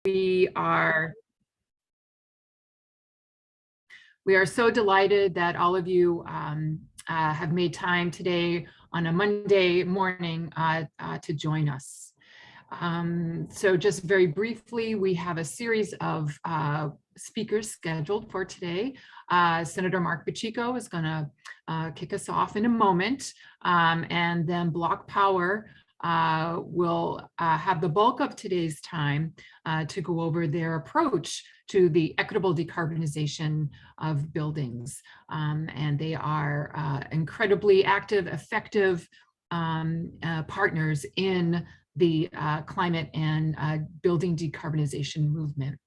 We are so delighted that all of you have made time today on a Monday morning to join us. So just very briefly, we have a series of speakers scheduled for today. Senator Mark Pacheco is going to kick us off in a moment, and then BlocPower will have the bulk of today's time to go over their approach to the equitable decarbonization of buildings. And they are incredibly active, effective partners in the climate and building decarbonization movement.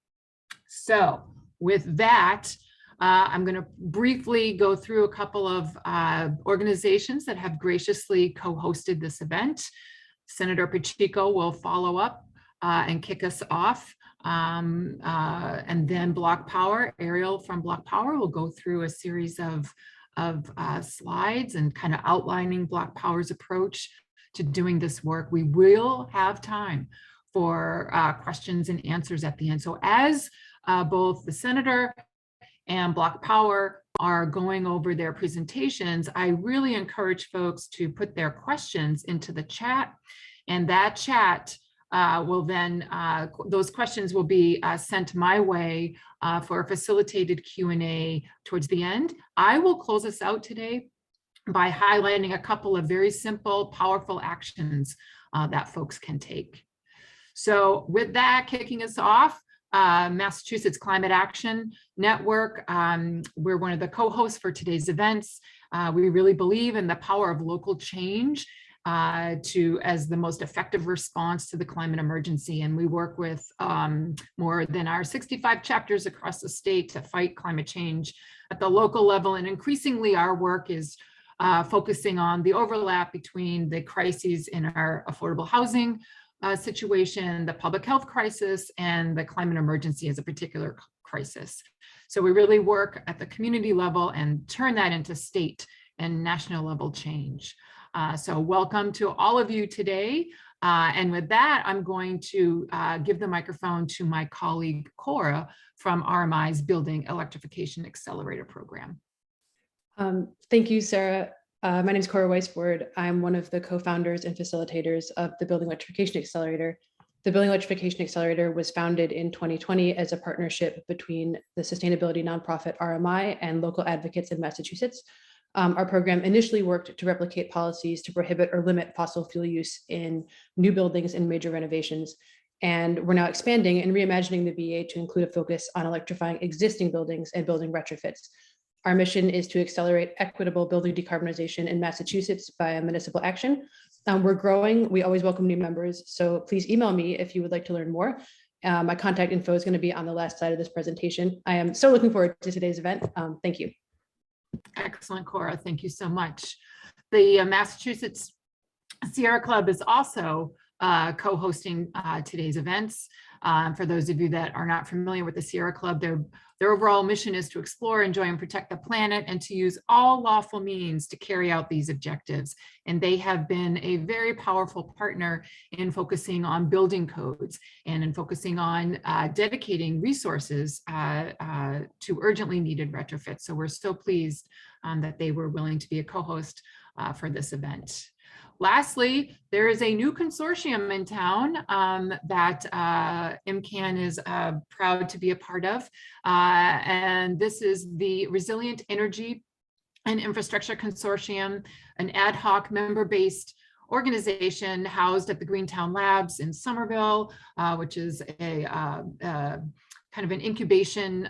So with that, I'm going to briefly go through a couple of organizations that have graciously co-hosted this event. Senator Pacheco will follow up and kick us off. And then BlocPower, Ariel from BlocPower will go through a series of slides and kind of outlining BlocPower's approach to doing this work. We will have time for questions and answers at the end. So as both the Senator and BlocPower are going over their presentations, I really encourage folks to put their questions into the chat, and that chat will then, those questions will be sent my way for a facilitated Q&A towards the end. I will close us out today by highlighting a couple of very simple, powerful actions that folks can take. So with that, kicking us off, Massachusetts Climate Action Network. We're one of the co-hosts for today's events. We really believe in the power of local change as the most effective response to the climate emergency. And we work with more than our 65 chapters across the state to fight climate change at the local level. And increasingly our work is focusing on the overlap between the crises in our affordable housing situation, the public health crisis, and the climate emergency as a particular crisis. So we really work at the community level and turn that into state and national level change. So welcome to all of you today. And with that, I'm going to give the microphone to my colleague, Cora, from RMI's Building Electrification Accelerator program. Thank you, Sarah. My name is Cora Weisford. I'm one of the co-founders and facilitators of the Building Electrification Accelerator. The Building Electrification Accelerator was founded in 2020 as a partnership between the sustainability nonprofit RMI and local advocates in Massachusetts. Our program initially worked to replicate policies to prohibit or limit fossil fuel use in new buildings and major renovations. And we're now expanding and reimagining the BA to include a focus on electrifying existing buildings and building retrofits. Our mission is to accelerate equitable building decarbonization in Massachusetts via municipal action. We're growing. We always welcome new members. So please email me if you would like to learn more. My contact info is going to be on the last slide of this presentation. I am so looking forward to today's event. Thank you. Excellent, Cora. Thank you so much. The Massachusetts Sierra Club is also co-hosting today's events. For those of you that are not familiar with the Sierra Club, their overall mission is to explore, enjoy, and protect the planet, and to use all lawful means to carry out these objectives. And they have been a very powerful partner in focusing on building codes and in focusing on dedicating resources to urgently needed retrofits. So we're so pleased that they were willing to be a co-host for this event. Lastly, there is a new consortium in town that MCAN is proud to be a part of. And this is the Resilient Energy and Infrastructure Consortium, an ad hoc member-based organization housed at the Greentown Labs in Somerville, which is a kind of an incubation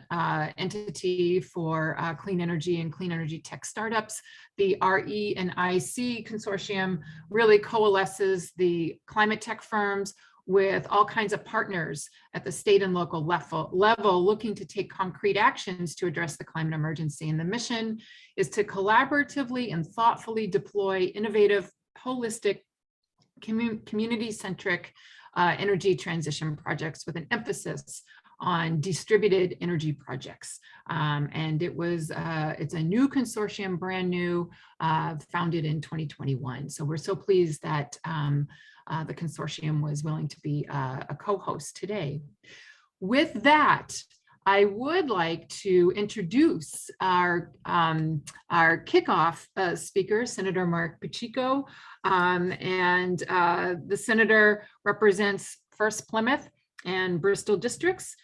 entity for clean energy and clean energy tech startups. The RE and IC consortium really coalesces the climate tech firms with all kinds of partners at the state and local level looking to take concrete actions to address the climate emergency. And the mission is to collaboratively and thoughtfully deploy innovative, holistic, community-centric energy transition projects with an emphasis on distributed energy projects. And it's a new consortium, brand new, founded in 2021. So we're so pleased that the consortium was willing to be a co-host today. With that, I would like to introduce our kickoff speaker, Senator Mark Pacheco. The senator represents First Plymouth and Bristol districts.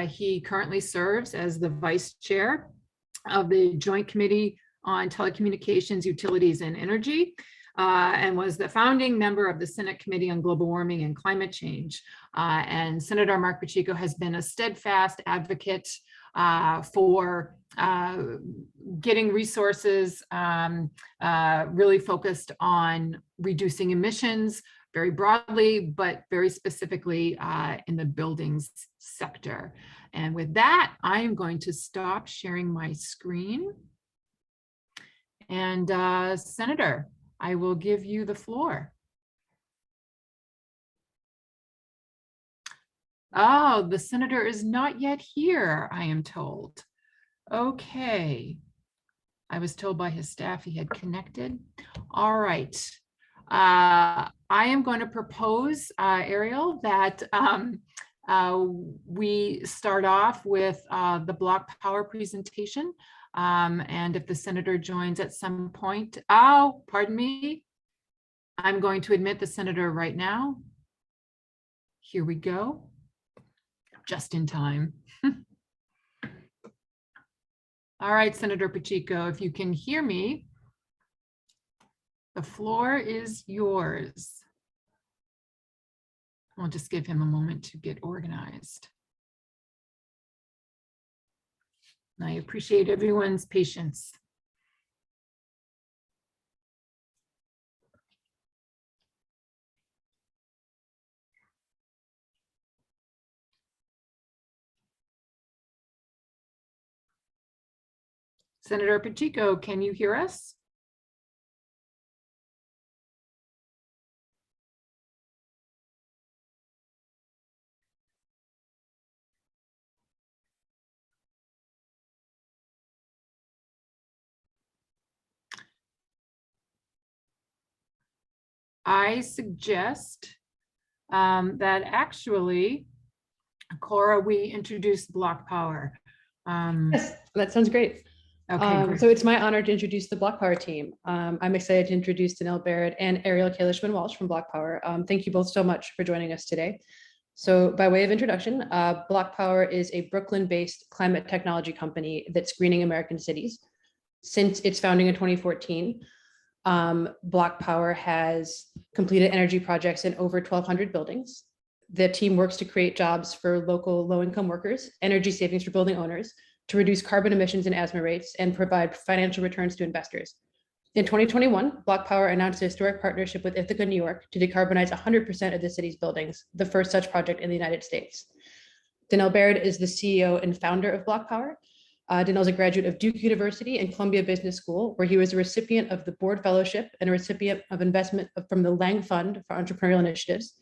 He currently serves as the vice chair of the Joint Committee on Telecommunications, Utilities, and Energy, and was the founding member of the Senate Committee on Global Warming and Climate Change. And Senator Mark Pacheco has been a steadfast advocate for getting resources really focused on reducing emissions very broadly, but very specifically in the buildings sector. And with that, I am going to stop sharing my screen. And Senator, I will give you the floor. Oh, the senator is not yet here, I am told. Okay. I was told by his staff he had connected. All right. I am going to propose, Ariel, that we start off with the BlocPower presentation. And if the senator joins at some point, oh, pardon me. I'm going to admit the senator right now. Here we go. Just in time. All right, Senator Pacheco, if you can hear me, the floor is yours. I'll just give him a moment to get organized. I appreciate everyone's patience. Senator Pacheco, can you hear us? I suggest that actually, Cora, we introduce BlocPower. Yes, that sounds great. Okay, great. So it's my honor to introduce the BlocPower team. I'm excited to introduce Danelle Baird and Ariel Kalishman-Walsh from BlocPower. Thank you both so much for joining us today. So by way of introduction, BlocPower is a Brooklyn-based climate technology company that's greening American cities. Since its founding in 2014, BlocPower has completed energy projects in over 1,200 buildings. The team works to create jobs for local low-income workers, energy savings for building owners, to reduce carbon emissions and asthma rates, and provide financial returns to investors. In 2021, BlocPower announced a historic partnership with Ithaca, New York, to decarbonize 100% of the city's buildings, the first such project in the United States. Danelle Baird is the CEO and founder of BlocPower. Danelle is a graduate of Duke University and Columbia Business School, where he was a recipient of the Board Fellowship and a recipient of investment from the Lang Fund for Entrepreneurial Initiatives.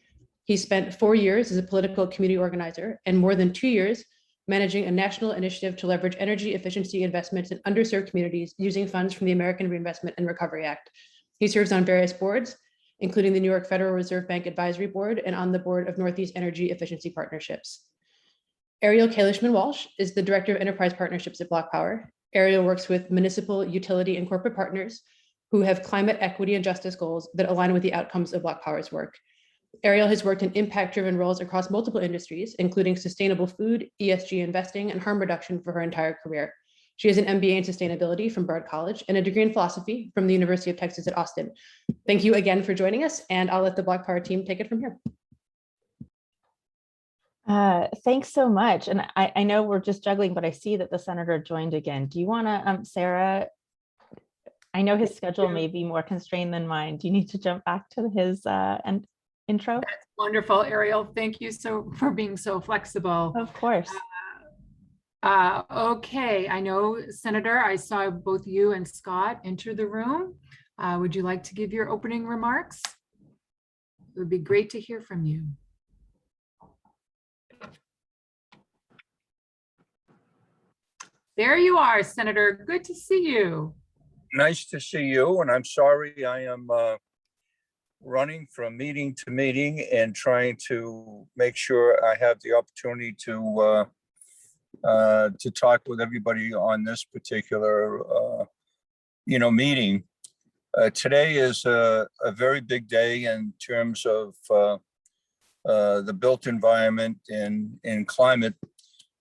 He spent 4 years as a political community organizer and more than 2 years managing a national initiative to leverage energy efficiency investments in underserved communities using funds from the American Reinvestment and Recovery Act. He serves on various boards, including the New York Federal Reserve Bank Advisory Board and on the board of Northeast Energy Efficiency Partnerships. Ariel Kalishman-Walsh is the Director of Enterprise Partnerships at BlocPower. Ariel works with municipal, utility, and corporate partners who have climate equity and justice goals that align with the outcomes of BlocPower's work. Ariel has worked in impact-driven roles across multiple industries, including sustainable food, ESG investing, and harm reduction for her entire career. She has an MBA in sustainability from Bard College and a degree in philosophy from the University of Texas at Austin. Thank you again for joining us, and I'll let the BlocPower team take it from here. Thanks so much. And I know we're just juggling, but I see that the senator joined again. Do you want to, Sarah, I know his schedule may be more constrained than mine. Do you need to jump back to his intro? That's wonderful, Ariel. Thank you for being so flexible. Of course. Okay, I know, Senator, I saw both you and Scott enter the room. Would you like to give your opening remarks? It would be great to hear from you. There you are, Senator. Good to see you. Nice to see you, and I'm sorry I am running from meeting to meeting and trying to make sure I have the opportunity to talk with everybody on this particular, meeting. Today is a very big day in terms of the built environment and climate,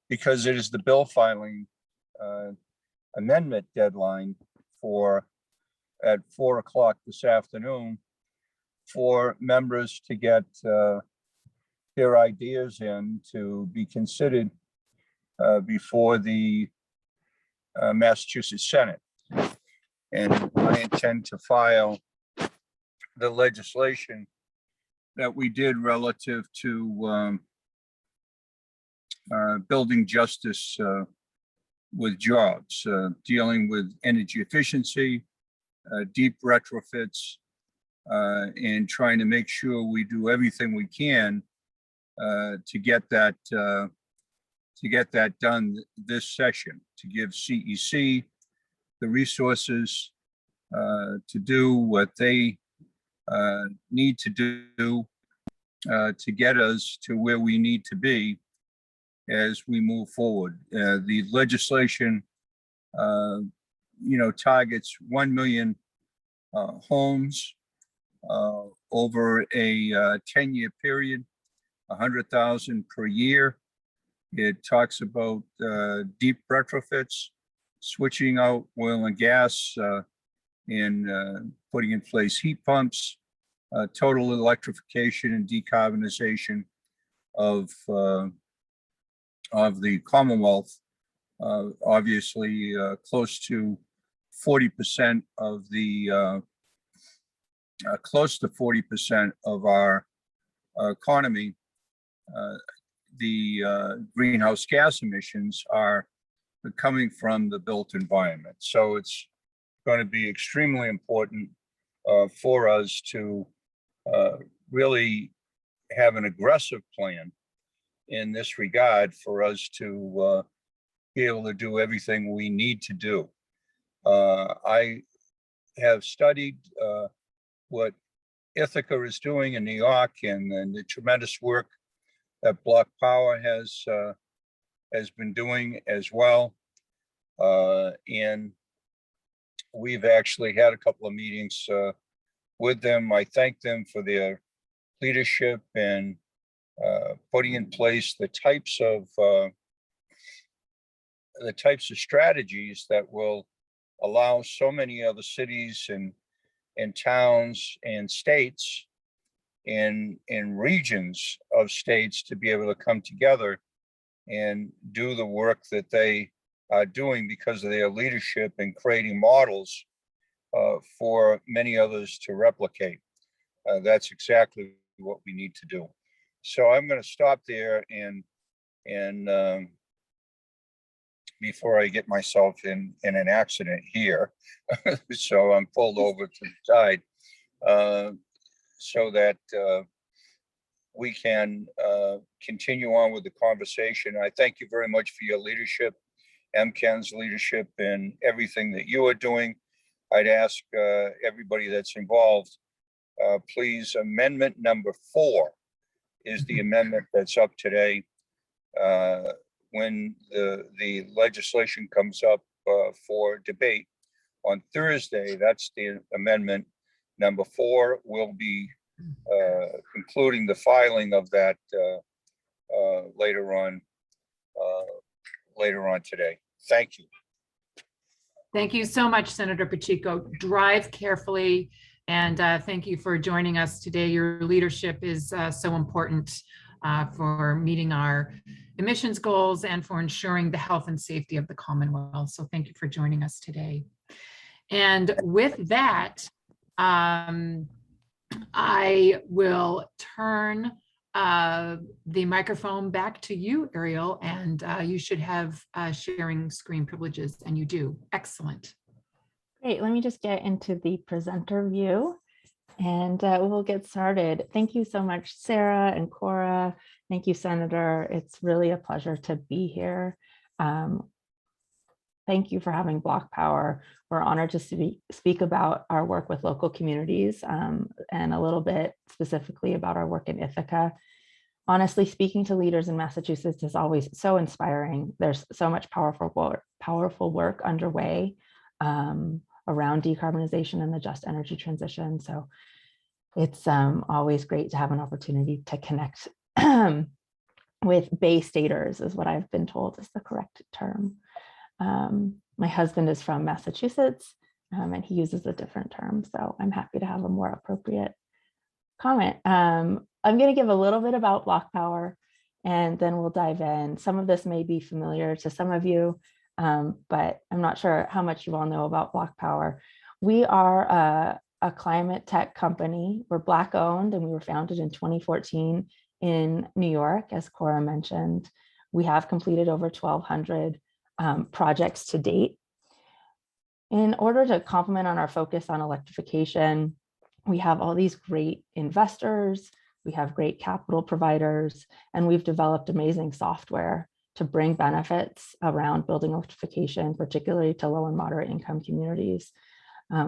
because it is the bill filing amendment deadline at 4 o'clock this afternoon for members to get their ideas in to be considered before the Massachusetts Senate. And I intend to file the legislation that we did relative to building justice with jobs, dealing with energy efficiency, deep retrofits, and trying to make sure we do everything we can to get that done this session, to give CEC the resources to do what they need to do to get us to where we need to be as we move forward. The legislation, targets 1 million homes over a 10-year period, 100,000 per year. It talks about deep retrofits, switching out oil and gas, and putting in place heat pumps, total electrification and decarbonization of the Commonwealth. Obviously, close to 40% of the close to 40% of our economy, the greenhouse gas emissions are coming from the built environment. So it's going to be extremely important for us to really have an aggressive plan in this regard for us to be able to do everything we need to do. I have studied what Ithaca is doing in New York and the tremendous work that BlocPower has been doing as well. And we've actually had a couple of meetings with them. I thank them for their leadership and putting in place the types of strategies that will allow so many other cities and towns and states and regions of states to be able to come together and do the work that they are doing because of their leadership in creating models for many others to replicate. That's exactly what we need to do. So I'm going to stop there and before I get myself in an accident here. So I'm pulled over to the side so that we can continue on with the conversation. I thank you very much for your leadership, MCAN's leadership, and everything that you are doing. I'd ask everybody that's involved, please, amendment number 4 is the amendment that's up today. When the legislation comes up for debate on Thursday, that's the amendment number 4. We'll be concluding the filing of that later on today. Thank you. Thank you so much, Senator Pacheco. Drive carefully, and thank you for joining us today. Your leadership is so important for meeting our emissions goals and for ensuring the health and safety of the Commonwealth. So thank you for joining us today. And with that, I will turn the microphone back to you, Ariel, and you should have sharing screen privileges, and you do. Excellent. Great, let me just get into the presenter view and we'll get started. Thank you so much, Sarah and Cora. Thank you, Senator. It's really a pleasure to be here. thank you for having BlocPower. We're honored to speak about our work with local communities and a little bit specifically about our work in Ithaca. Honestly, speaking to leaders in Massachusetts is always so inspiring. There's so much powerful work underway around decarbonization and the just energy transition. So it's always great to have an opportunity to connect with Bay Staters, is what I've been told is the correct term. My husband is from Massachusetts and he uses a different term, so I'm happy to have a more appropriate comment. I'm going to give a little bit about BlocPower and then we'll dive in. Some of this may be familiar to some of you, but I'm not sure how much you all know about BlocPower. We are a climate tech company. We're Black owned and we were founded in 2014 in New York, as Cora mentioned. We have completed over 1,200 projects to date. In order to complement on our focus on electrification, we have all these great investors, we have great capital providers, and we've developed amazing software to bring benefits around building electrification, particularly to low and moderate income communities.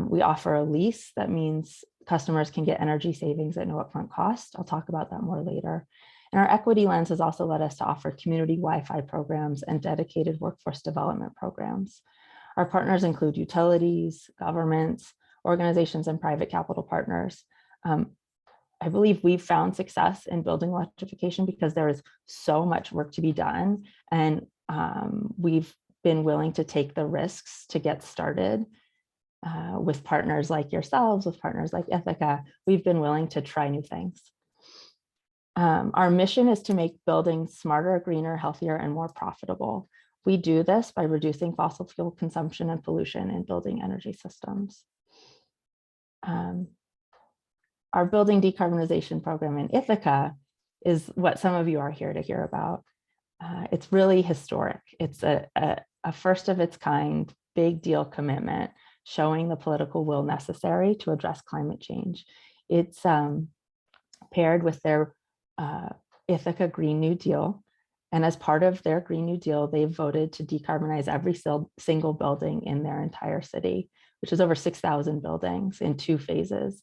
We offer a lease. That means customers can get energy savings at no upfront cost. I'll talk about that more later. And our equity lens has also led us to offer community Wi-Fi programs and dedicated workforce development programs. Our partners include utilities, governments, organizations, and private capital partners. I believe we've found success in building electrification because there is so much work to be done, and we've been willing to take the risks to get started. With partners like yourselves, with partners like Ithaca, we've been willing to try new things. Our mission is to make buildings smarter, greener, healthier, and more profitable. We do this by reducing fossil fuel consumption and pollution in building energy systems. Our building decarbonization program in Ithaca is what some of you are here to hear about. It's really historic. It's a first of its kind, big deal commitment, showing the political will necessary to address climate change. It's paired with their Ithaca Green New Deal. And as part of their Green New Deal, they voted to decarbonize every single building in their entire city, which is over 6,000 buildings in 2 phases.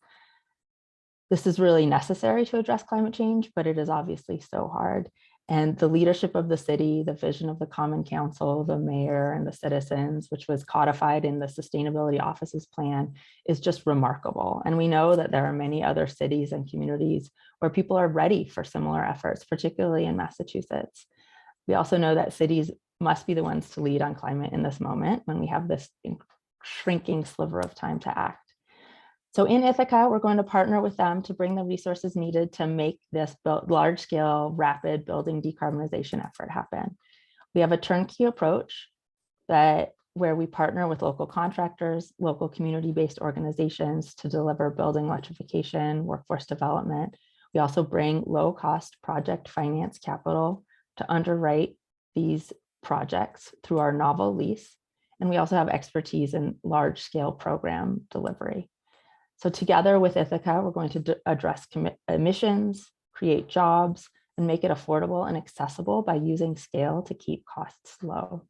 This is really necessary to address climate change, but it is obviously so hard. And the leadership of the city, the vision of the Common Council, the mayor, and the citizens, which was codified in the Sustainability Office's plan, is just remarkable. And we know that there are many other cities and communities where people are ready for similar efforts, particularly in Massachusetts. We also know that cities must be the ones to lead on climate in this moment when we have this shrinking sliver of time to act. So in Ithaca, we're going to partner with them to bring the resources needed to make this large-scale, rapid building decarbonization effort happen. We have a turnkey approach where we partner with local contractors, local community-based organizations to deliver building electrification, workforce development. We also bring low-cost project finance capital to underwrite these projects through our novel lease. And we also have expertise in large-scale program delivery. So together with Ithaca, we're going to address emissions, create jobs, and make it affordable and accessible by using scale to keep costs low.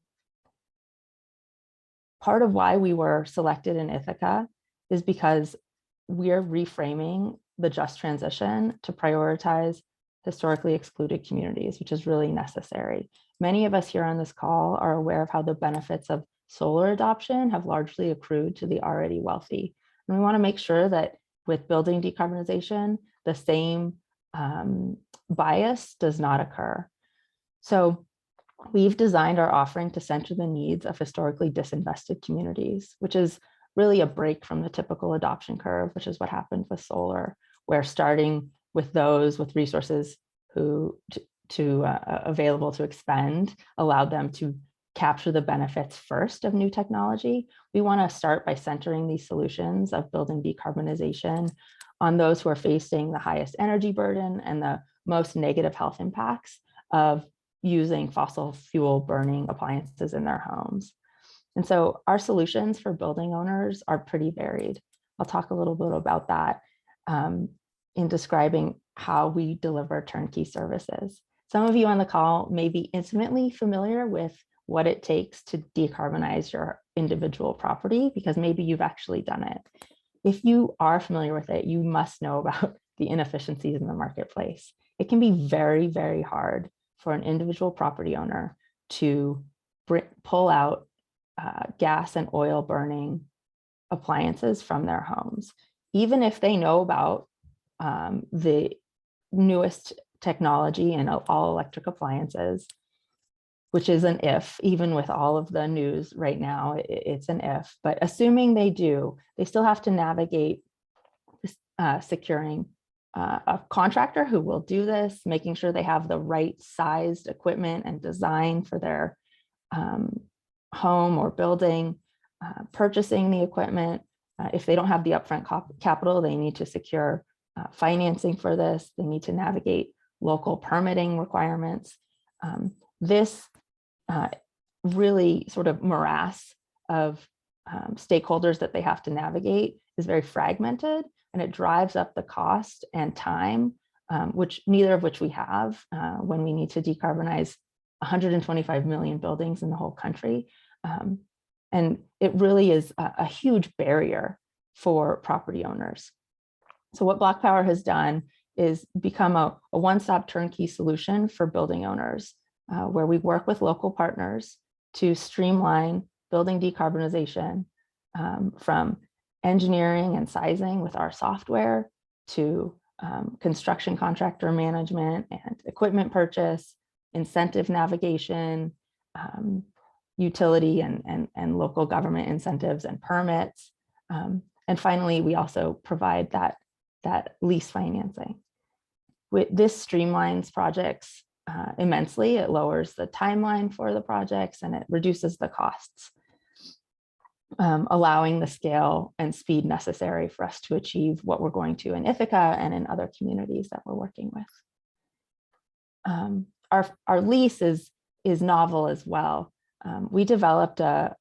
Part of why we were selected in Ithaca is because we're reframing the just transition to prioritize historically excluded communities, which is really necessary. Many of us here on this call are aware of how the benefits of solar adoption have largely accrued to the already wealthy. And we want to make sure that with building decarbonization, the same bias does not occur. So we've designed our offering to center the needs of historically disinvested communities, which is really a break from the typical adoption curve, which is what happened with solar, where starting with those with resources available to expend allowed them to capture the benefits first of new technology. We want to start by centering these solutions of building decarbonization on those who are facing the highest energy burden and the most negative health impacts of using fossil fuel burning appliances in their homes. And so our solutions for building owners are pretty varied. I'll talk a little bit about that in describing how we deliver turnkey services. Some of you on the call may be intimately familiar with what it takes to decarbonize your individual property, because maybe you've actually done it. If you are familiar with it, you must know about the inefficiencies in the marketplace. It can be very, very hard for an individual property owner to pull out gas and oil burning appliances from their homes, even if they know about the newest technology and all electric appliances, which is an if. Even with all of the news right now, it's an if. But assuming they do, they still have to navigate securing a contractor who will do this, making sure they have the right sized equipment and design for their home or building, purchasing the equipment. If they don't have the upfront capital, they need to secure financing for this. They need to navigate local permitting requirements. This really sort of morass of stakeholders that they have to navigate is very fragmented, and it drives up the cost and time, neither of which we have when we need to decarbonize 125 million buildings in the whole country. And it really is a huge barrier for property owners. So what BlocPower has done is become a one-stop turnkey solution for building owners, where we work with local partners to streamline building decarbonization, from engineering and sizing with our software to construction contractor management and equipment purchase, incentive navigation, utility and local government incentives and permits. And finally, we also provide that lease financing. This streamlines projects immensely. It lowers the timeline for the projects and it reduces the costs, allowing the scale and speed necessary for us to achieve what we're going to in Ithaca and in other communities that we're working with. Our lease is novel as well. We developed a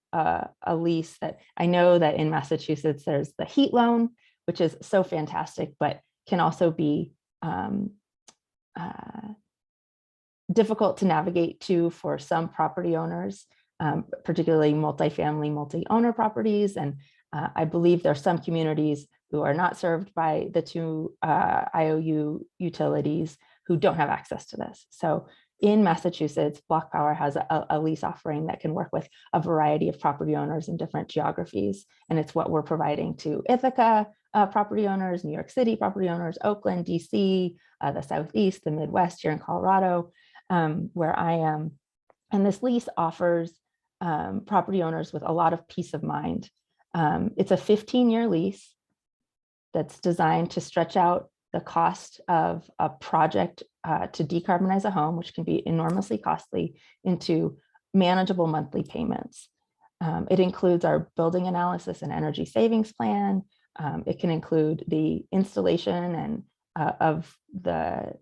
lease that I know that in Massachusetts, there's the heat loan, which is so fantastic, but can also be difficult to navigate to for some property owners, particularly multifamily, multi-owner properties. And I believe there are some communities who are not served by the two IOU utilities who don't have access to this. So in Massachusetts, BlocPower has a lease offering that can work with a variety of property owners in different geographies. And it's what we're providing to Ithaca property owners, New York City property owners, Oakland, DC, the Southeast, the Midwest here in Colorado, where I am. And this lease offers property owners with a lot of peace of mind. It's a 15-year lease that's designed to stretch out the cost of a project to decarbonize a home, which can be enormously costly, into manageable monthly payments. It includes our building analysis and energy savings plan. It can include the installation and of the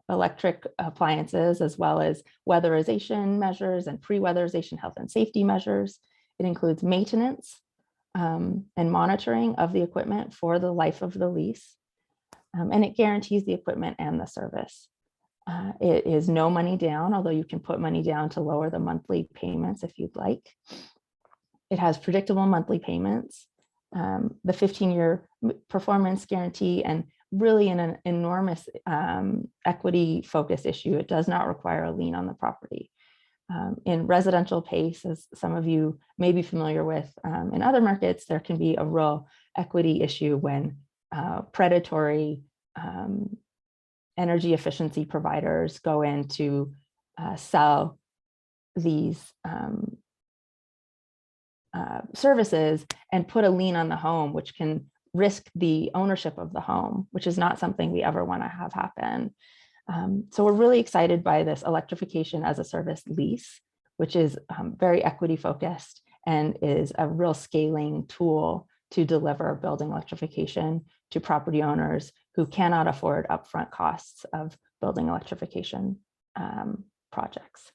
electric appliances, as well as weatherization measures and pre-weatherization health and safety measures. It includes maintenance and monitoring of the equipment for the life of the lease. And it guarantees the equipment and the service. It is no money down, although you can put money down to lower the monthly payments if you'd like. It has predictable monthly payments, the 15-year performance guarantee, and really an enormous equity focus issue. It does not require a lien on the property. In residential pace, as some of you may be familiar with in other markets, there can be a real equity issue when predatory energy efficiency providers go in to sell these services and put a lien on the home, which can risk the ownership of the home, which is not something we ever want to have happen. So we're really excited by this electrification as a service lease, which is very equity focused and is a real scaling tool to deliver building electrification to property owners who cannot afford upfront costs of building electrification projects.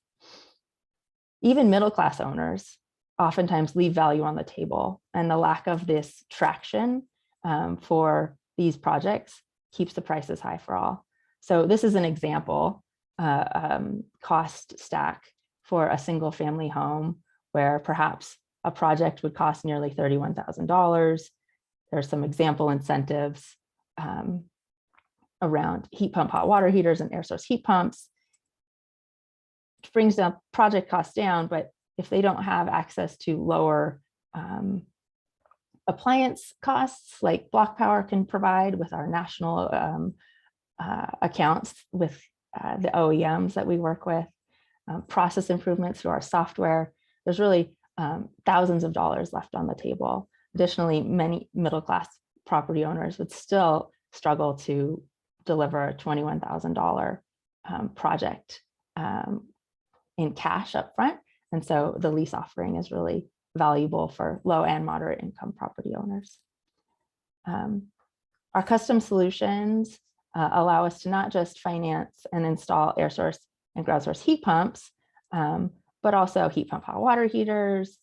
Even middle-class owners oftentimes leave value on the table, and the lack of this traction for these projects keeps the prices high for all. So this is an example cost stack for a single family home where perhaps a project would cost nearly $31,000. There's some example incentives around heat pump hot water heaters and air source heat pumps. It brings down project costs down, but if they don't have access to lower appliance costs like BlocPower can provide with our national accounts with the OEMs that we work with, process improvements through our software, there's really thousands of dollars left on the table. Additionally, many middle-class property owners would still struggle to deliver a $21,000 project in cash up front. And so the lease offering is really valuable for low and moderate income property owners. Our custom solutions allow us to not just finance and install air source and ground source heat pumps, but also heat pump hot water heaters,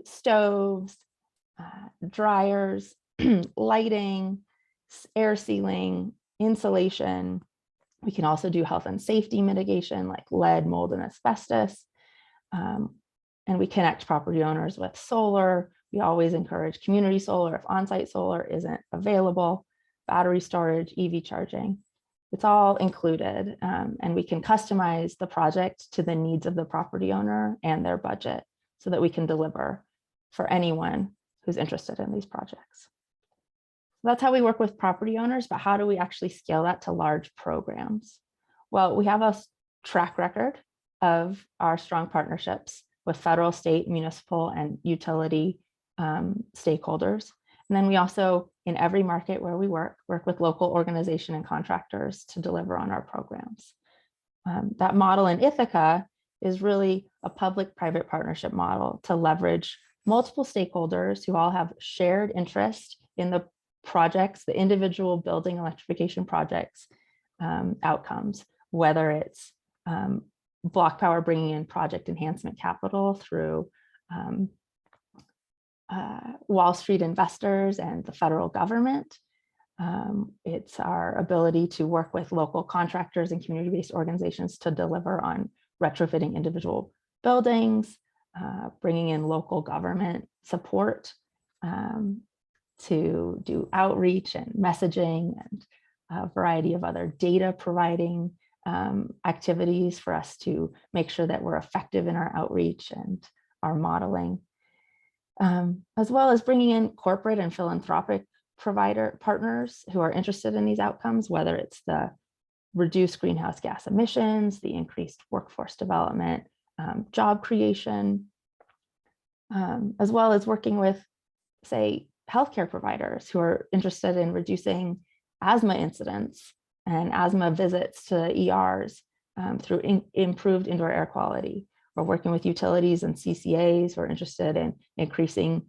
stoves, dryers, lighting, air sealing, insulation. We can also do health and safety mitigation like lead, mold, and asbestos. And we connect property owners with solar. We always encourage community solar if on-site solar isn't available, battery storage, EV charging. It's all included, and we can customize the project to the needs of the property owner and their budget so that we can deliver for anyone who's interested in these projects. That's how we work with property owners, but how do we actually scale that to large programs? Well, we have a track record of our strong partnerships with federal, state, municipal, and utility stakeholders. And then we also, in every market where we work with local organization and contractors to deliver on our programs. That model in Ithaca is really a public-private partnership model to leverage multiple stakeholders who all have shared interest in the projects, the individual building electrification projects outcomes, whether it's BlocPower bringing in project enhancement capital through Wall Street investors and the federal government. It's our ability to work with local contractors and community-based organizations to deliver on retrofitting individual buildings, bringing in local government support to do outreach and messaging and a variety of other data providing activities for us to make sure that we're effective in our outreach and our modeling, as well as bringing in corporate and philanthropic provider partners who are interested in these outcomes, whether it's the reduced greenhouse gas emissions, the increased workforce development, job creation, as well as working with, say, healthcare providers who are interested in reducing asthma incidents and asthma visits to ERs through improved indoor air quality. We're working with utilities and CCAs who are interested in increasing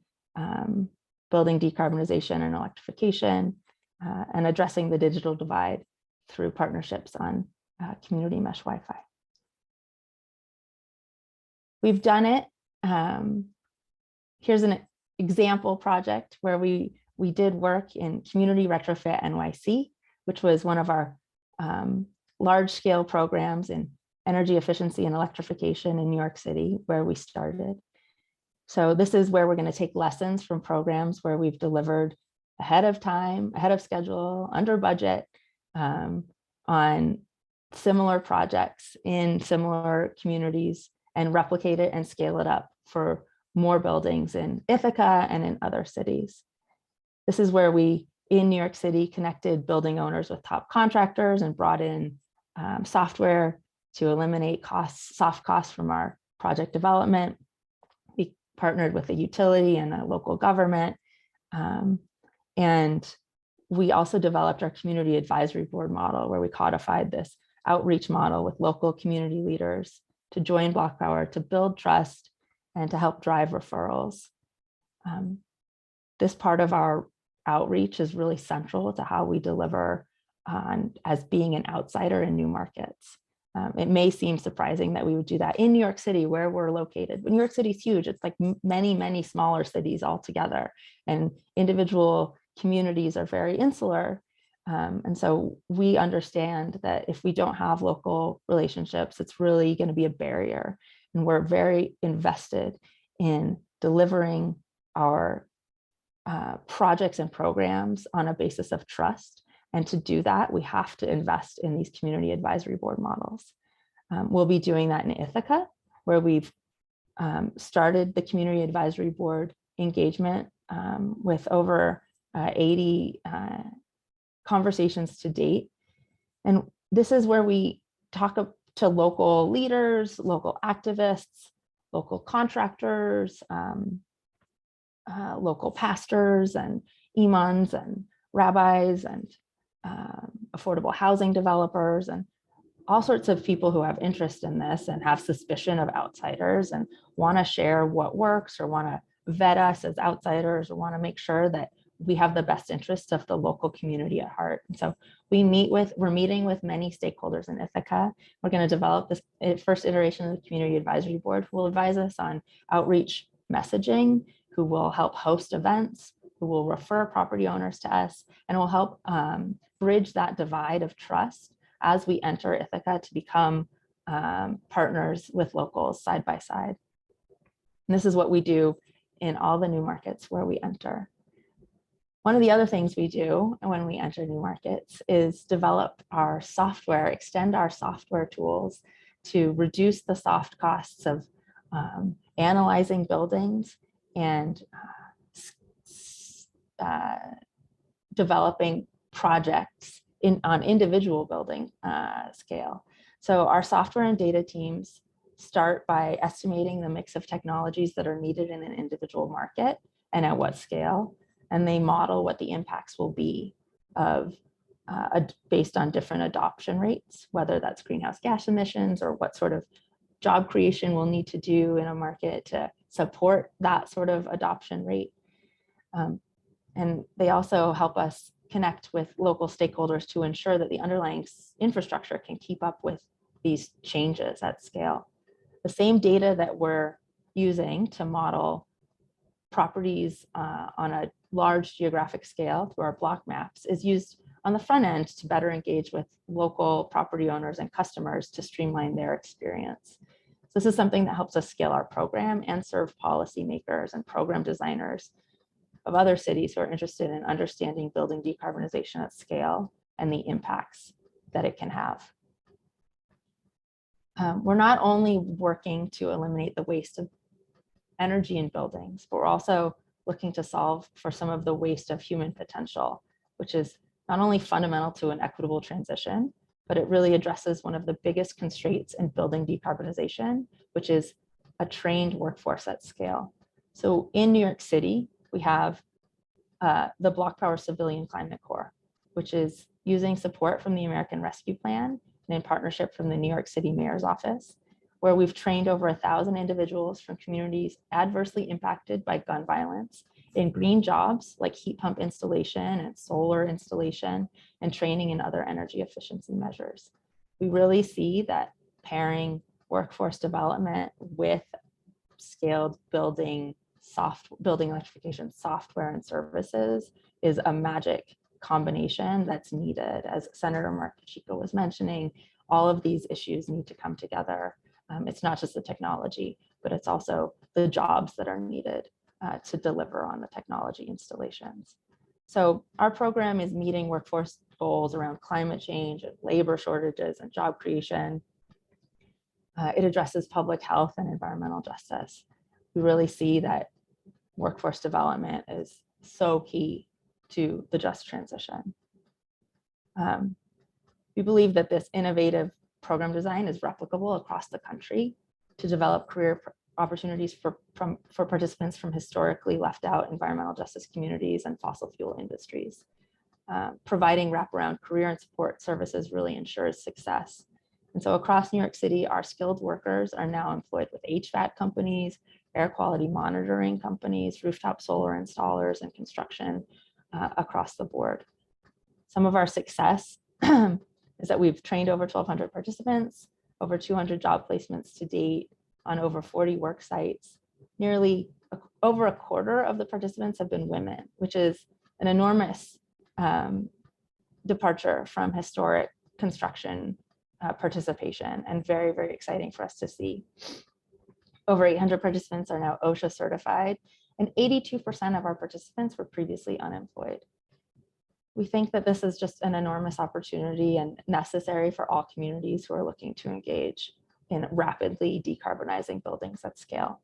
building decarbonization and electrification and addressing the digital divide through partnerships on community mesh Wi-Fi. We've done it. Here's an example project where we did work in Community Retrofit NYC, which was one of our large-scale programs in energy efficiency and electrification in New York City, where we started. So this is where we're going to take lessons from programs where we've delivered ahead of time, ahead of schedule, under budget on similar projects in similar communities and replicate it and scale it up for more buildings in Ithaca and in other cities. This is where we, in New York City, connected building owners with top contractors and brought in software to eliminate costs, soft costs from our project development. We partnered with a utility and a local government. And we also developed our community advisory board model, where we codified this outreach model with local community leaders to join BlocPower, to build trust and to help drive referrals. This part of our outreach is really central to how we deliver on as being an outsider in new markets. It may seem surprising that we would do that in New York City, where we're located. But New York City is huge. It's like many, many smaller cities all together, and individual communities are very insular. And so we understand that if we don't have local relationships, it's really going to be a barrier. And we're very invested in delivering our projects and programs on a basis of trust. And to do that, we have to invest in these community advisory board models. We'll be doing that in Ithaca, where we've started the community advisory board engagement with over 80 conversations to date. And this is where we talk to local leaders, local activists, local contractors, local pastors and imams and rabbis and affordable housing developers and all sorts of people who have interest in this and have suspicion of outsiders and want to share what works or want to vet us as outsiders or want to make sure that we have the best interests of the local community at heart. And so we're meeting with many stakeholders in Ithaca. We're going to develop this first iteration of the Community Advisory Board, who will advise us on outreach messaging, who will help host events, who will refer property owners to us, and will help bridge that divide of trust as we enter Ithaca to become partners with locals side by side. And this is what we do in all the new markets where we enter. One of the other things we do when we enter new markets is develop our software, extend our software tools to reduce the soft costs of analyzing buildings and developing projects on individual building scale. So our software and data teams start by estimating the mix of technologies that are needed in an individual market and at what scale. And they model what the impacts will be of based on different adoption rates, whether that's greenhouse gas emissions or what sort of job creation we'll need to do in a market to support that sort of adoption rate. And they also help us connect with local stakeholders to ensure that the underlying infrastructure can keep up with these changes at scale. The same data that we're using to model properties on a large geographic scale through our block maps is used on the front end to better engage with local property owners and customers to streamline their experience. So this is something that helps us scale our program and serve policymakers and program designers of other cities who are interested in understanding building decarbonization at scale and the impacts that it can have. We're not only working to eliminate the waste of energy in buildings, but we're also looking to solve for some of the waste of human potential, which is not only fundamental to an equitable transition, but it really addresses one of the biggest constraints in building decarbonization, which is a trained workforce at scale. So in New York City, we have the BlocPower Civilian Climate Corps, which is using support from the American Rescue Plan and in partnership from the New York City Mayor's Office, where we've trained over 1,000 individuals from communities adversely impacted by gun violence in green jobs like heat pump installation and solar installation and training in other energy efficiency measures. We really see that pairing workforce development with scaled building electrification software and services is a magic combination that's needed. As Senator Mark Pacheco was mentioning, all of these issues need to come together. It's not just the technology, but it's also the jobs that are needed to deliver on the technology installations. So our program is meeting workforce goals around climate change and labor shortages and job creation. It addresses public health and environmental justice. We really see that workforce development is so key to the just transition. We believe that this innovative program design is replicable across the country to develop career opportunities for participants from historically left out environmental justice communities and fossil fuel industries. Providing wraparound career and support services really ensures success. And so across New York City, our skilled workers are now employed with HVAC companies, air quality monitoring companies, rooftop solar installers, and construction across the board. Some of our success is that we've trained over 1,200 participants, over 200 job placements to date on over 40 work sites. Nearly over a quarter of the participants have been women, which is an enormous departure from historic construction participation, and very, very exciting for us to see. Over 800 participants are now OSHA certified, and 82% of our participants were previously unemployed. We think that this is just an enormous opportunity and necessary for all communities who are looking to engage in rapidly decarbonizing buildings at scale.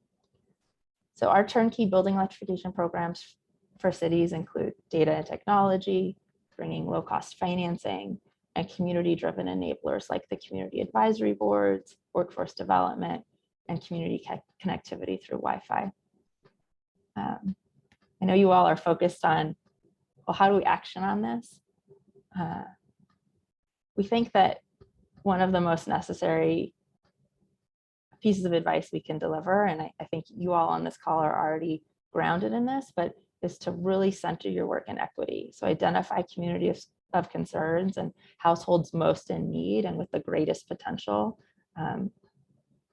So our turnkey building electrification programs for cities include data and technology, bringing low-cost financing, and community-driven enablers like the community advisory boards, workforce development, and community connectivity through Wi-Fi. I know you all are focused on, well, how do we action on this? We think that one of the most necessary pieces of advice we can deliver, and I think you all on this call are already grounded in this, but is to really center your work in equity. So identify communities of concerns and households most in need and with the greatest potential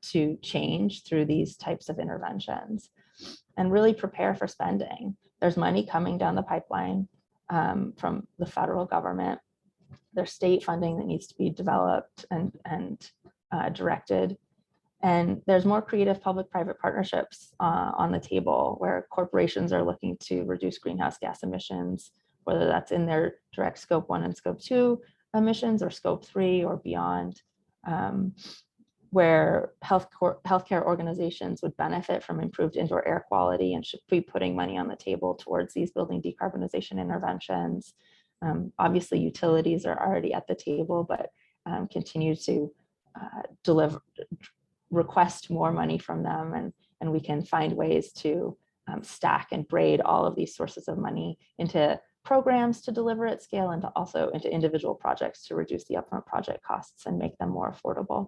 to change through these types of interventions, and really prepare for spending. There's money coming down the pipeline from the federal government. There's state funding that needs to be developed and directed. And there's more creative public-private partnerships on the table where corporations are looking to reduce greenhouse gas emissions, whether that's in their direct scope 1 and scope 2 emissions or scope 3 or beyond, where healthcare organizations would benefit from improved indoor air quality and should be putting money on the table towards these building decarbonization interventions. Obviously, utilities are already at the table, but continue to request more money from them, and we can find ways to stack and braid all of these sources of money into programs to deliver at scale, and also into individual projects to reduce the upfront project costs and make them more affordable.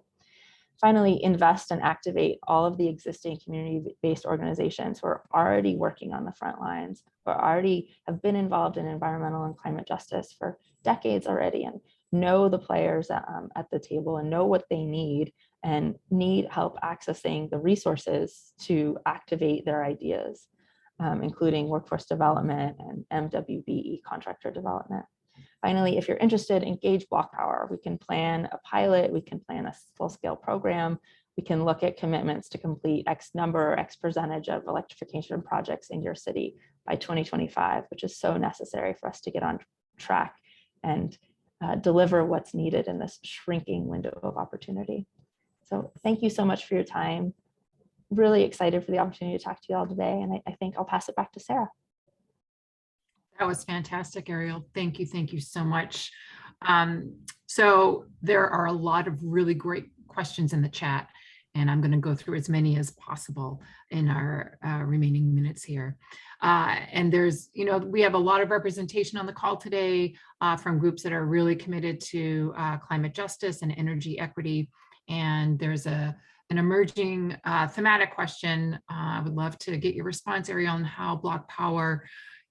Finally, invest and activate all of the existing community-based organizations who are already working on the front lines, who already have been involved in environmental and climate justice for decades already, and know the players at the table and know what they need, and need help accessing the resources to activate their ideas, including workforce development and MWBE contractor development. Finally, if you're interested, engage BlocPower. We can plan a pilot, we can plan a full-scale program, we can look at commitments to complete X number or X percentage of electrification projects in your city by 2025, which is so necessary for us to get on track and deliver what's needed in this shrinking window of opportunity. So thank you so much for your time. Really excited for the opportunity to talk to you all today, and I think I'll pass it back to Sarah. That was fantastic, Ariel. Thank you so much. So there are a lot of really great questions in the chat, and I'm going to go through as many as possible in our remaining minutes here. And there's, we have a lot of representation on the call today from groups that are really committed to climate justice and energy equity. And there's an emerging thematic question. I would love to get your response, Ariel, on how BlocPower,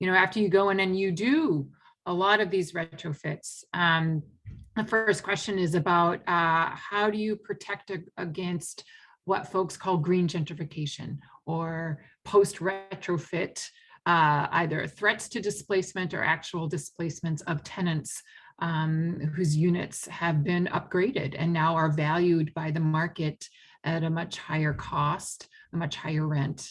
after you go in and you do a lot of these retrofits. The first question is about how do you protect against what folks call green gentrification or post-retrofit, either threats to displacement or actual displacements of tenants whose units have been upgraded and now are valued by the market at a much higher cost, a much higher rent.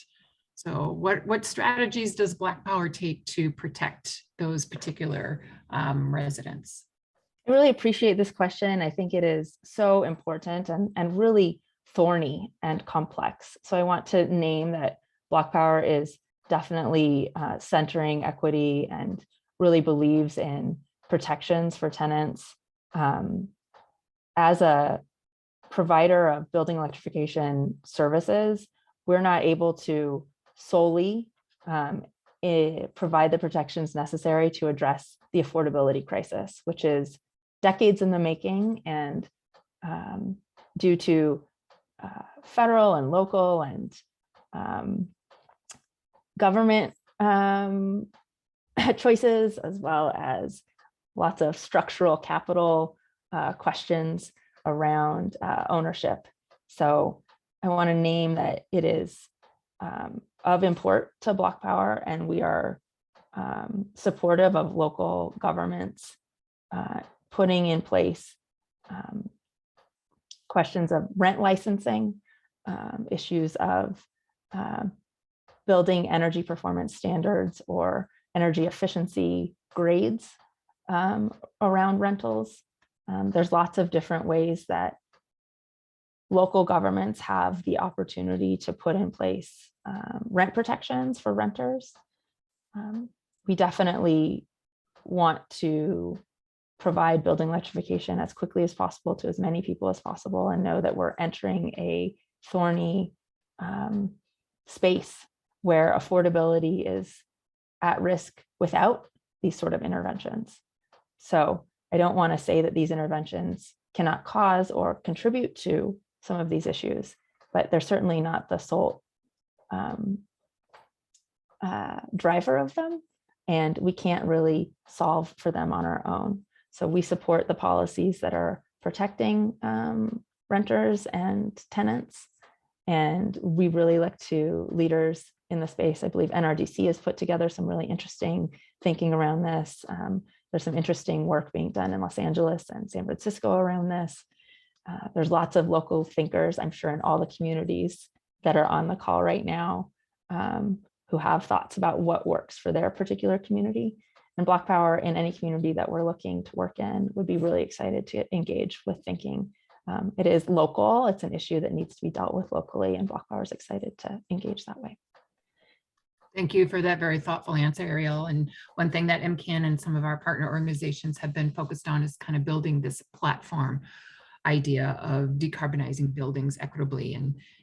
So what strategies does BlocPower take to protect those particular residents? I really appreciate this question. I think it is so important and really thorny and complex. So I want to name that BlocPower is definitely centering equity and really believes in protections for tenants. As a provider of building electrification services, we're not able to solely provide the protections necessary to address the affordability crisis, which is decades in the making, and due to federal and local and government choices, as well as lots of structural capital questions around ownership. So I want to name that it is of import to BlocPower, and we are supportive of local governments putting in place questions of rent licensing, issues of building energy performance standards or energy efficiency grades around rentals. There's lots of different ways that local governments have the opportunity to put in place rent protections for renters. We definitely want to provide building electrification as quickly as possible to as many people as possible, and know that we're entering a thorny space where affordability is at risk without these sort of interventions. So I don't want to say that these interventions cannot cause or contribute to some of these issues, but they're certainly not the sole driver of them, and we can't really solve for them on our own. So we support the policies that are protecting renters and tenants, and we really look to leaders in the space. I believe NRDC has put together some really interesting thinking around this. There's some interesting work being done in Los Angeles and San Francisco around this. There's lots of local thinkers, I'm sure, in all the communities that are on the call right now, who have thoughts about what works for their particular community. And BlocPower, in any community that we're looking to work in, would be really excited to engage with thinking. It is local, it's an issue that needs to be dealt with locally, and BlocPower is excited to engage that way. Thank you for that very thoughtful answer, Ariel. And one thing that MCAN and some of our partner organizations have been focused on is kind of building this platform idea of decarbonizing buildings equitably,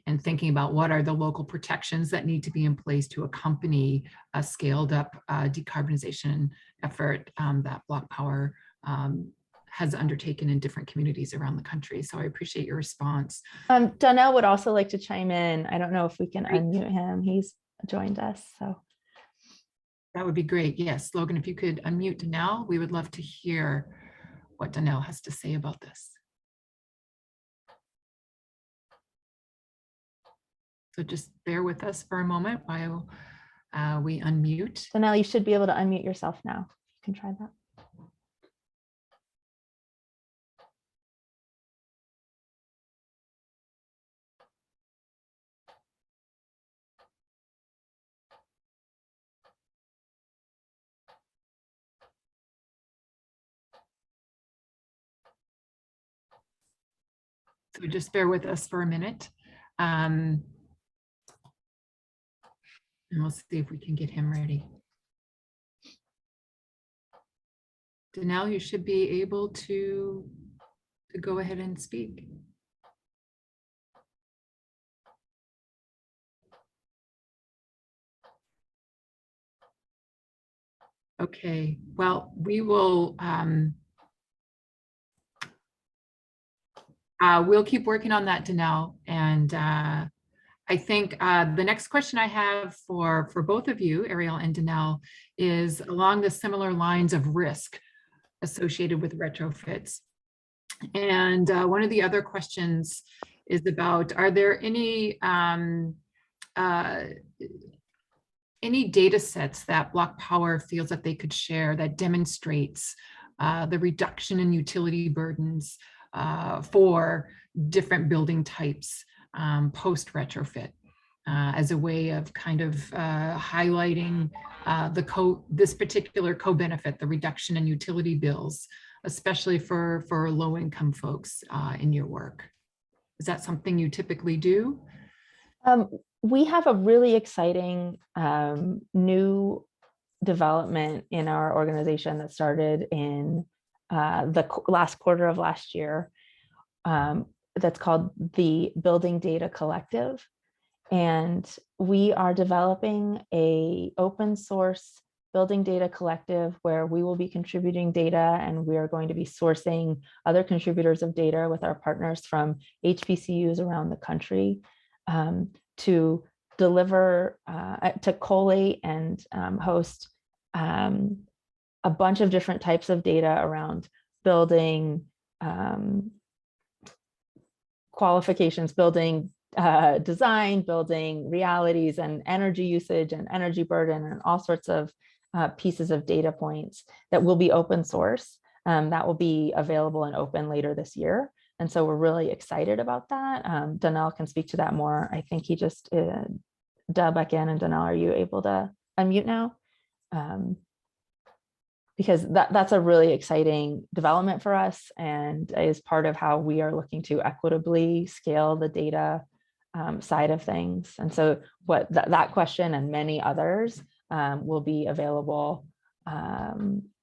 and thinking about what are the local protections that need to be in place to accompany a scaled up decarbonization effort that BlocPower has undertaken in different communities around the country. So I appreciate your response. Donnell would also like to chime in. I don't know if we can unmute him. He's joined us, so. That would be great. Yes, Logan, if you could unmute Donnell, we would love to hear what Donnell has to say about this. So just bear with us for a moment while we unmute. Donnell, you should be able to unmute yourself now. You can try that. So just bear with us for a minute. And we'll see if we can get him ready. Donnell, you should be able to go ahead and speak. Okay, well, we will we'll keep working on that, Donnell. And I think the next question I have for both of you, Ariel and Donnell, is along the similar lines of risk associated with retrofits. And one of the other questions is about, are there any data sets that BlocPower feels that they could share that demonstrates the reduction in utility burdens for different building types post retrofit, as a way of kind of highlighting this particular co-benefit, the reduction in utility bills, especially for low-income folks in your work? Is that something you typically do? We have a really exciting new development in our organization that started in the last quarter of last year. That's called the Building Data Collective. And we are developing an open source building data collective where we will be contributing data, and we are going to be sourcing other contributors of data with our partners from HBCUs around the country to deliver, to collate and host a bunch of different types of data around building qualifications, building design, building realities, and energy usage and energy burden, and all sorts of pieces of data points that will be open source. That will be available and open later this year. And so we're really excited about that. Donnell can speak to that more. I think he just dialed back in. And Donnell, are you able to unmute now? Because that's a really exciting development for us and is part of how we are looking to equitably scale the data side of things. And so what that question and many others will be available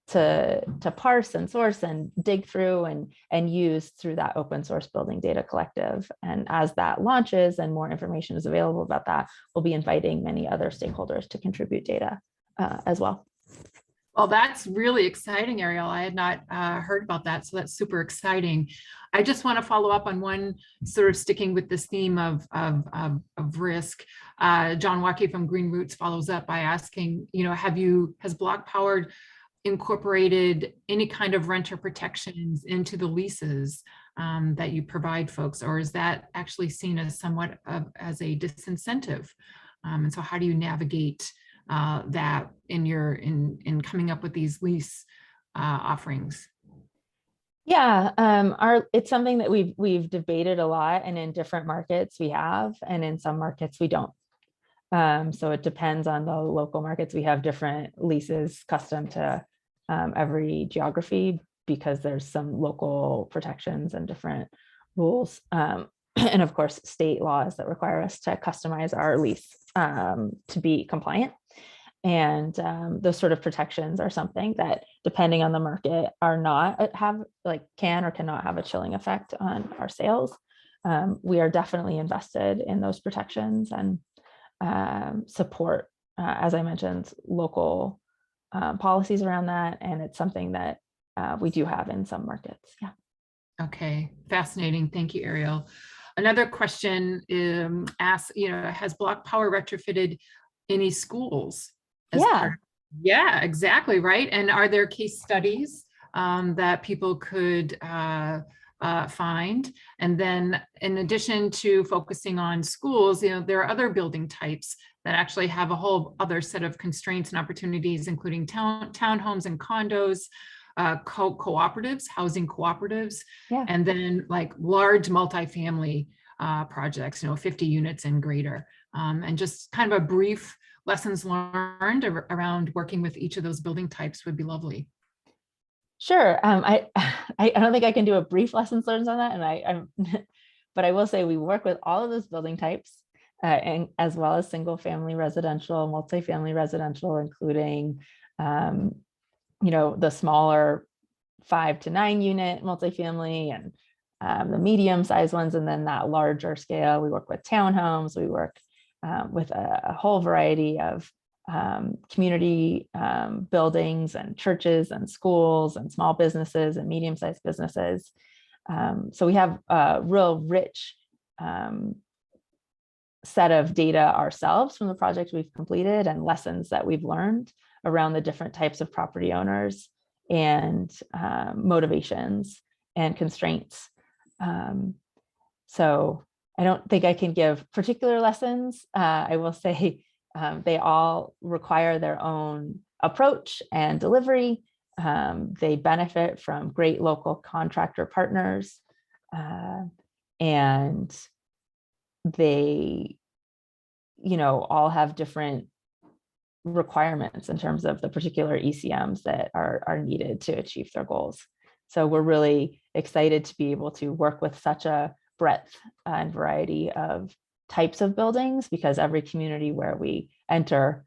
to parse and source and dig through and use through that open source building data collective. And as that launches and more information is available about that, we'll be inviting many other stakeholders to contribute data as well. Well, that's really exciting, Ariel. I had not heard about that, so that's super exciting. I just want to follow up on one, sort of sticking with this theme of risk. John Waukee from Green Roots follows up by asking, has BlocPower incorporated any kind of renter protections into the leases that you provide folks, or is that actually seen as somewhat as a disincentive? And so how do you navigate that in coming up with these lease offerings? Yeah, it's something that we've debated a lot, and in different markets we have, and in some markets we don't. So it depends on the local markets. We have different leases custom to every geography because there's some local protections and different rules. And of course, state laws that require us to customize our lease to be compliant. And those sort of protections are something that, depending on the market, can or cannot have a chilling effect on our sales. We are definitely invested in those protections and support, as I mentioned, local policies around that. And it's something that we do have in some markets. Yeah. Okay, fascinating. Thank you, Ariel. Another question asks, has BlocPower retrofitted any schools? Yeah, exactly, right. And are there case studies that people could find? And then in addition to focusing on schools, there are other building types that actually have a whole other set of constraints and opportunities, including townhomes and condos, cooperatives, housing cooperatives, and then like large multifamily projects, 50 units and greater. And just kind of a brief lessons learned around working with each of those building types would be lovely. Sure. I don't think I can do a brief lessons learned on that, but I will say we work with all of those building types, and as well as single family residential, multifamily residential, including the smaller 5 to 9 unit multifamily and the medium sized ones, and then that larger scale. We work with townhomes. We work with a whole variety of community buildings and churches and schools and small businesses and medium-sized businesses. So we have a real rich set of data ourselves from the projects we've completed and lessons that we've learned around the different types of property owners and motivations and constraints. So I don't think I can give particular lessons. I will say they all require their own approach and delivery. They benefit from great local contractor partners, and they, all have different requirements in terms of the particular ECMs that are needed to achieve their goals. So we're really excited to be able to work with such a breadth and variety of types of buildings, because every community where we enter,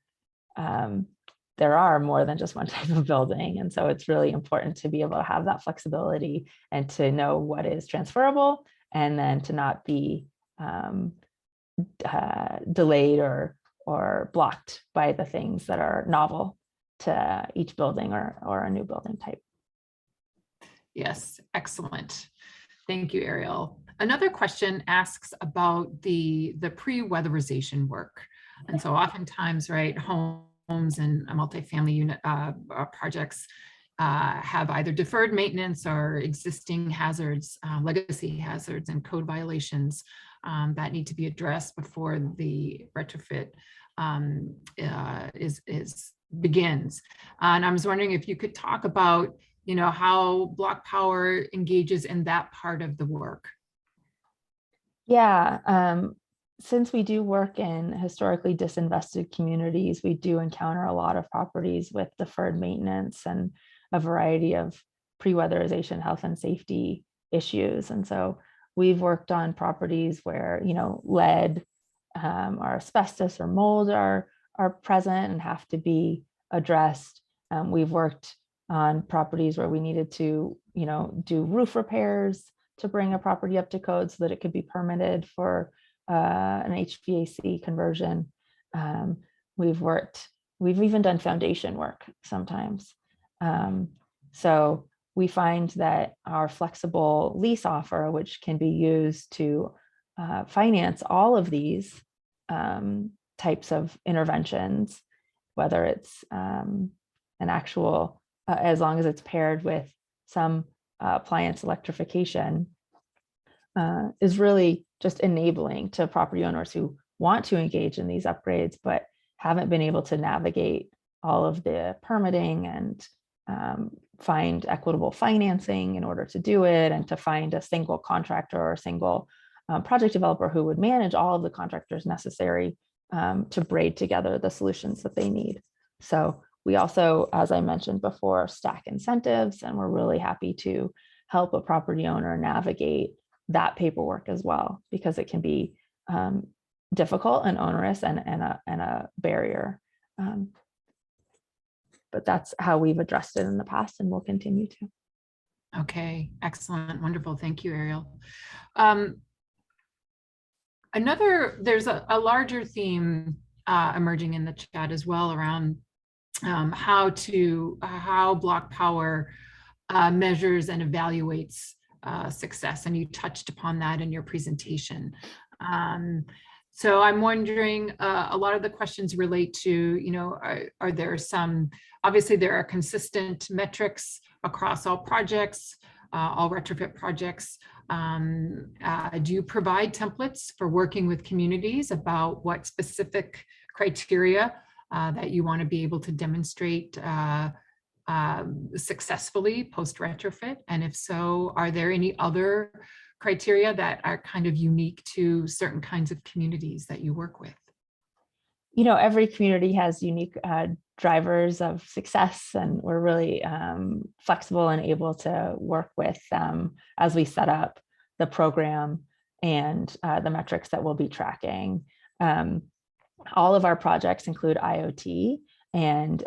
there are more than just one type of building. And so it's really important to be able to have that flexibility and to know what is transferable, and then to not be delayed or blocked by the things that are novel to each building or a new building type. Yes, excellent. Thank you, Ariel. Another question asks about the pre-weatherization work. And so oftentimes, right, homes and multifamily unit projects have either deferred maintenance or existing hazards, legacy hazards and code violations that need to be addressed before the retrofit begins. And I was wondering if you could talk about you know, how BlocPower engages in that part of the work. Yeah, since we do work in historically disinvested communities, we do encounter a lot of properties with deferred maintenance and a variety of pre-weatherization, health and safety issues. And so we've worked on properties where, you know, lead or asbestos or mold are present and have to be addressed. We've worked on properties where we needed to, you know, do roof repairs to bring a property up to code so that it could be permitted for an HVAC conversion. We've even done foundation work sometimes. So we find that our flexible lease offer, which can be used to finance all of these types of interventions, whether it's an actual, as long as it's paired with some appliance electrification, is really just enabling to property owners who want to engage in these upgrades, but haven't been able to navigate all of the permitting and find equitable financing in order to do it, and to find a single contractor or a single project developer who would manage all of the contractors necessary to braid together the solutions that they need. So we also, as I mentioned before, stack incentives, and we're really happy to help a property owner navigate that paperwork as well, because it can be difficult and onerous and a barrier. But that's how we've addressed it in the past, and we'll continue to. Okay, excellent, wonderful. Thank you, Ariel. There's a larger theme emerging in the chat as well around how BlocPower measures and evaluates success, and you touched upon that in your presentation. So I'm wondering, a lot of the questions relate to, you know, are there some, obviously there are consistent metrics across all projects, all retrofit projects. Do you provide templates for working with communities about what specific criteria that you want to be able to demonstrate successfully post retrofit? And if so, are there any other criteria that are kind of unique to certain kinds of communities that you work with? You know, every community has unique drivers of success, and we're really flexible and able to work with them as we set up the program and the metrics that we'll be tracking. All of our projects include IoT and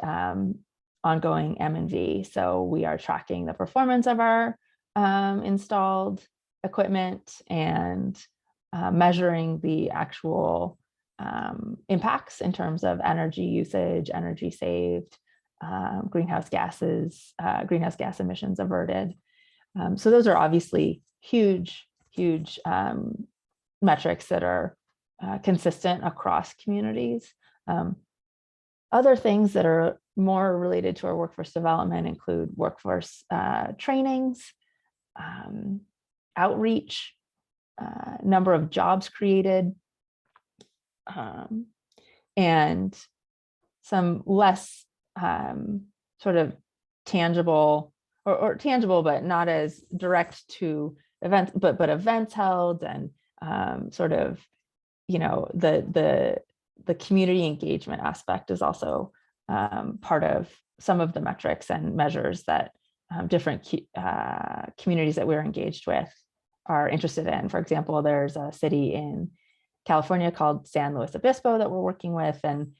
ongoing M&V. So we are tracking the performance of our installed equipment and measuring the actual impacts in terms of energy usage, energy saved, greenhouse gas emissions averted. So those are obviously huge metrics that are consistent across communities. Other things that are more related to our workforce development include workforce trainings, outreach, number of jobs created, and some less sort of tangible or tangible, but not as direct to events, but events held, and sort of, you know, the community engagement aspect is also part of some of the metrics and measures that different communities that we're engaged with are interested in. For example, there's a city in California called San Luis Obispo that we're working with, and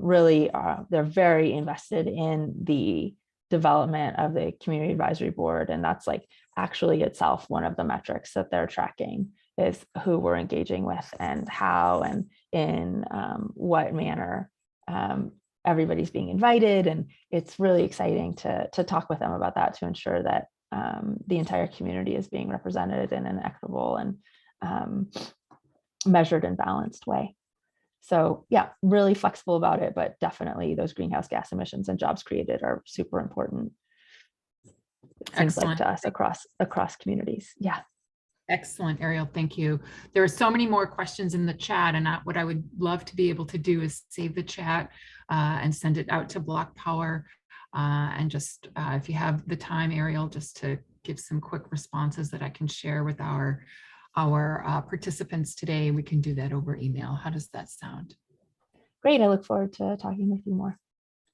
really they're very invested in the development of the community advisory board, and that's like actually itself one of the metrics that they're tracking is who we're engaging with and how and in what manner everybody's being invited. And it's really exciting to talk with them about that, to ensure that the entire community is being represented in an equitable and measured and balanced way. So yeah, really flexible about it, but definitely those greenhouse gas emissions and jobs created are super important. It seems like to us across communities. Yeah. Excellent, Ariel, thank you. There are so many more questions in the chat, and what I would love to be able to do is save the chat and send it out to BlocPower. And just if you have the time, Ariel, just to give some quick responses that I can share with our participants today, we can do that over email. How does that sound? Great. I look forward to talking with you more.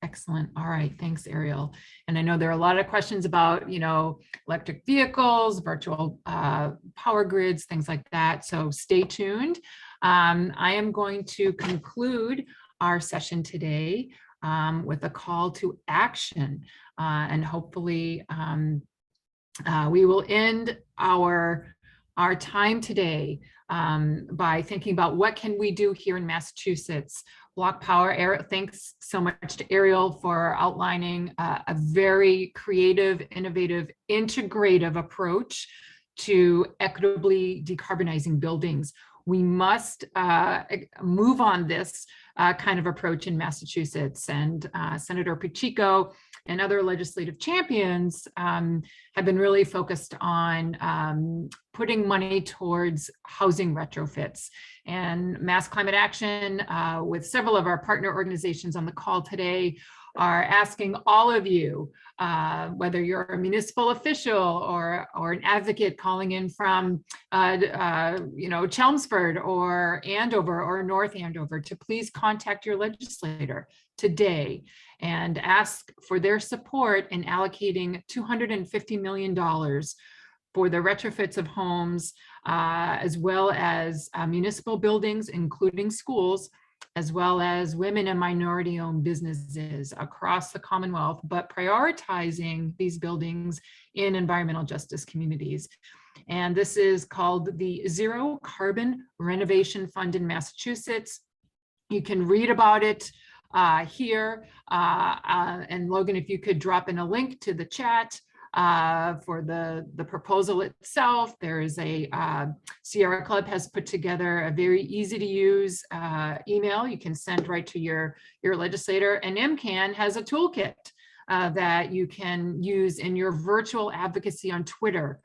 Excellent. All right. Thanks, Ariel. And I know there are a lot of questions about, electric vehicles, virtual power grids, things like that. So stay tuned. I am going to conclude our session today with a call to action. And hopefully we will end our time today by thinking about what can we do here in Massachusetts. BlocPower, thanks so much to Ariel for outlining a very creative, innovative, integrative approach to equitably decarbonizing buildings. We must move on this kind of approach in Massachusetts, and Senator Pacheco and other legislative champions have been really focused on putting money towards housing retrofits. And Mass Climate Action, with several of our partner organizations on the call today, are asking all of you, whether you're a municipal official or an advocate calling in from Chelmsford or Andover or North Andover, to please contact your legislator today and ask for their support in allocating $250 million for the retrofits of homes, as well as municipal buildings, including schools, as well as women and minority-owned businesses across the Commonwealth, but prioritizing these buildings in environmental justice communities. And this is called the Zero Carbon Renovation Fund in Massachusetts. You can read about it here. And Logan, if you could drop in a link to the chat for the proposal itself. There is a Sierra Club has put together a very easy to use email you can send right to your legislator, and MCAN has a toolkit that you can use in your virtual advocacy on Twitter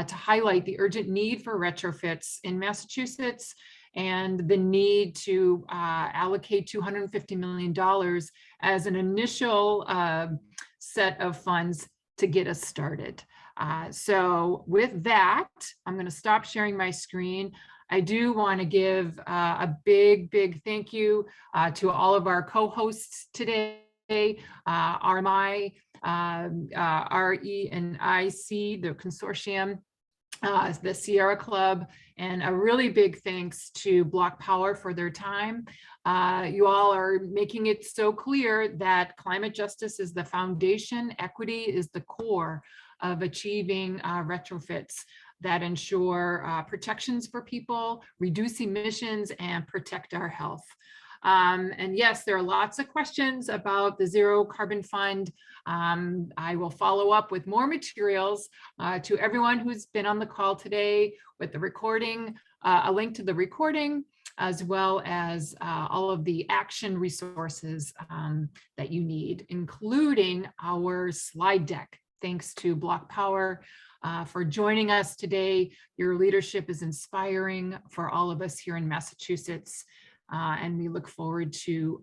to highlight the urgent need for retrofits in Massachusetts and the need to allocate $250 million as an initial set of funds to get us started. So with that, I'm going to stop sharing my screen. I do want to give a big thank you to all of our co-hosts today, RMI, RE and IC, the Consortium, the Sierra Club, and a really big thanks to BlocPower for their time. You all are making it so clear that climate justice is the foundation, equity is the core of achieving retrofits that ensure protections for people, reduce emissions, and protect our health. And yes, there are lots of questions about the Zero Carbon Fund. I will follow up with more materials to everyone who's been on the call today with the recording, a link to the recording, as well as all of the action resources that you need, including our slide deck. Thanks to BlocPower for joining us today. Your leadership is inspiring for all of us here in Massachusetts. And we look forward to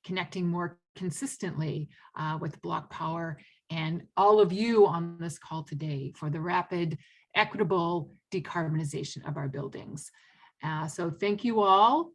connecting more consistently with BlocPower and all of you on this call today for the rapid, equitable decarbonization of our buildings. So thank you all.